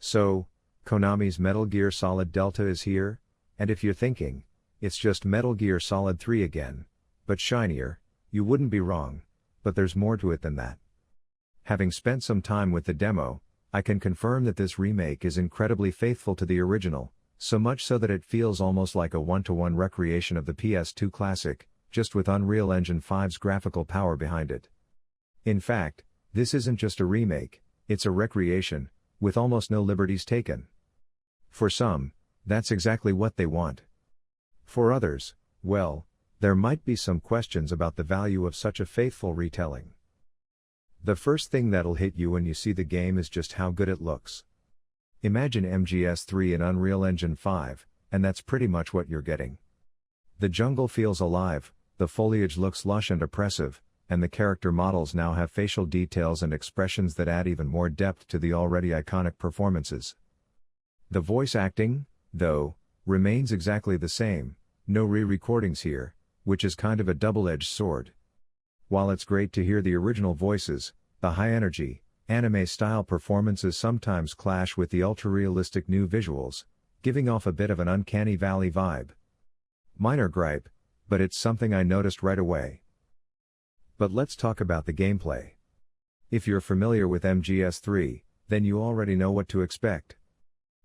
So, Konami's Metal Gear Solid Delta is here, and if you're thinking, it's just Metal Gear Solid 3 again, but shinier, you wouldn't be wrong, but there's more to it than that. Having spent some time with the demo, I can confirm that this remake is incredibly faithful to the original, so much so that it feels almost like a one-to-one recreation of the PS2 classic, just with Unreal Engine 5's graphical power behind it. In fact, this isn't just a remake, it's a recreation, with almost no liberties taken. For some, that's exactly what they want. For others, well, there might be some questions about the value of such a faithful retelling. The first thing that'll hit you when you see the game is just how good it looks. Imagine MGS3 in Unreal Engine 5, and that's pretty much what you're getting. The jungle feels alive, the foliage looks lush and oppressive, and the character models now have facial details and expressions that add even more depth to the already iconic performances. The voice acting, though, remains exactly the same, no re-recordings here, which is kind of a double-edged sword. While it's great to hear the original voices, the high-energy, anime-style performances sometimes clash with the ultra-realistic new visuals, giving off a bit of an uncanny valley vibe. Minor gripe, but it's something I noticed right away. But let's talk about the gameplay. If you're familiar with MGS3, then you already know what to expect.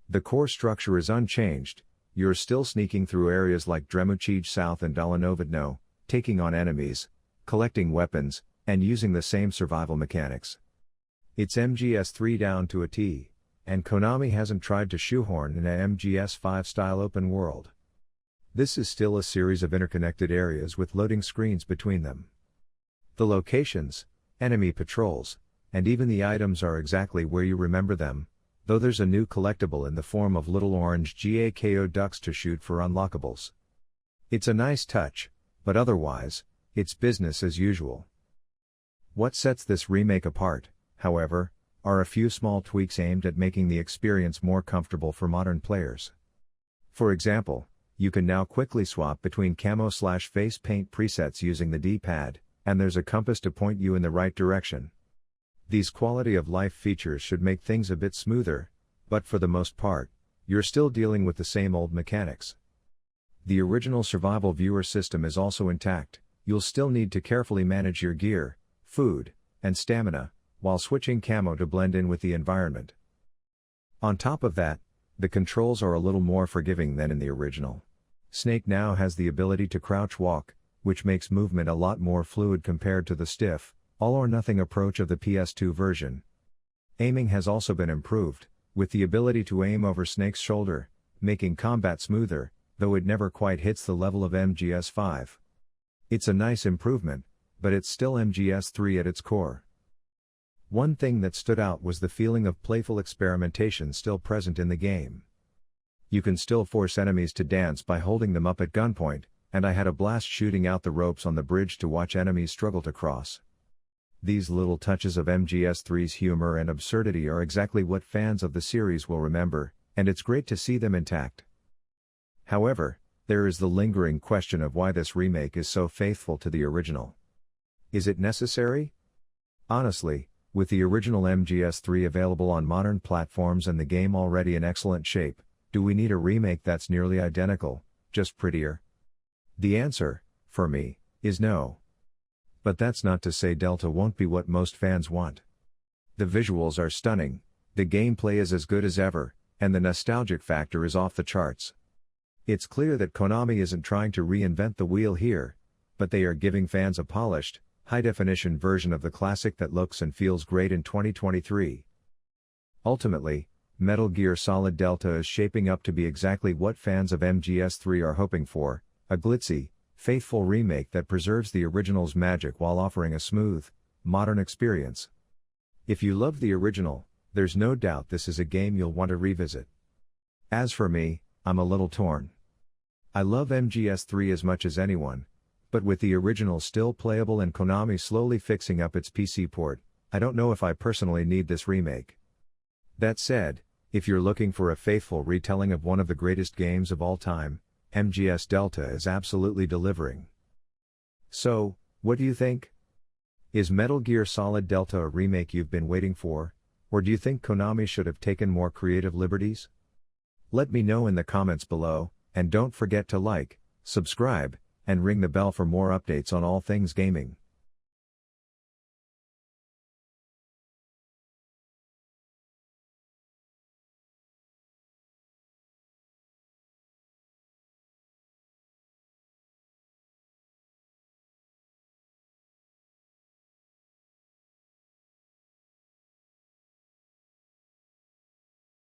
The core structure is unchanged, you're still sneaking through areas like Dremuchij South and Dolinovidno, taking on enemies, collecting weapons, and using the same survival mechanics. It's MGS3 down to a T, and Konami hasn't tried to shoehorn in a MGS5 style open world. This is still a series of interconnected areas with loading screens between them. The locations, enemy patrols, and even the items are exactly where you remember them, though there's a new collectible in the form of little orange GAKO ducks to shoot for unlockables. It's a nice touch, but otherwise, it's business as usual. What sets this remake apart, however, are a few small tweaks aimed at making the experience more comfortable for modern players. For example, you can now quickly swap between camo/face paint presets using the D-pad, and there's a compass to point you in the right direction. These quality-of-life features should make things a bit smoother, but for the most part, you're still dealing with the same old mechanics. The original survival viewer system is also intact, you'll still need to carefully manage your gear, food, and stamina, while switching camo to blend in with the environment. On top of that, the controls are a little more forgiving than in the original. Snake now has the ability to crouch walk, which makes movement a lot more fluid compared to the stiff, all-or-nothing approach of the PS2 version. Aiming has also been improved, with the ability to aim over Snake's shoulder, making combat smoother, though it never quite hits the level of MGS5. It's a nice improvement, but it's still MGS3 at its core. One thing that stood out was the feeling of playful experimentation still present in the game. You can still force enemies to dance by holding them up at gunpoint, and I had a blast shooting out the ropes on the bridge to watch enemies struggle to cross. These little touches of MGS3's humor and absurdity are exactly what fans of the series will remember, and it's great to see them intact. However, there is the lingering question of why this remake is so faithful to the original. Is it necessary? Honestly, with the original MGS3 available on modern platforms and the game already in excellent shape, do we need a remake that's nearly identical, just prettier? The answer, for me, is no. But that's not to say Delta won't be what most fans want. The visuals are stunning, the gameplay is as good as ever, and the nostalgic factor is off the charts. It's clear that Konami isn't trying to reinvent the wheel here, but they are giving fans a polished, high-definition version of the classic that looks and feels great in 2023. Ultimately, Metal Gear Solid Delta is shaping up to be exactly what fans of MGS3 are hoping for, a glitzy, faithful remake that preserves the original's magic while offering a smooth, modern experience. If you love the original, there's no doubt this is a game you'll want to revisit. As for me, I'm a little torn. I love MGS3 as much as anyone, but with the original still playable and Konami slowly fixing up its PC port, I don't know if I personally need this remake. That said, if you're looking for a faithful retelling of one of the greatest games of all time, MGS Delta is absolutely delivering. So, what do you think? Is Metal Gear Solid Delta a remake you've been waiting for, Or do you think Konami should have taken more creative liberties? Let me know in the comments below, and don't forget to like, subscribe, and ring the bell for more updates on all things gaming.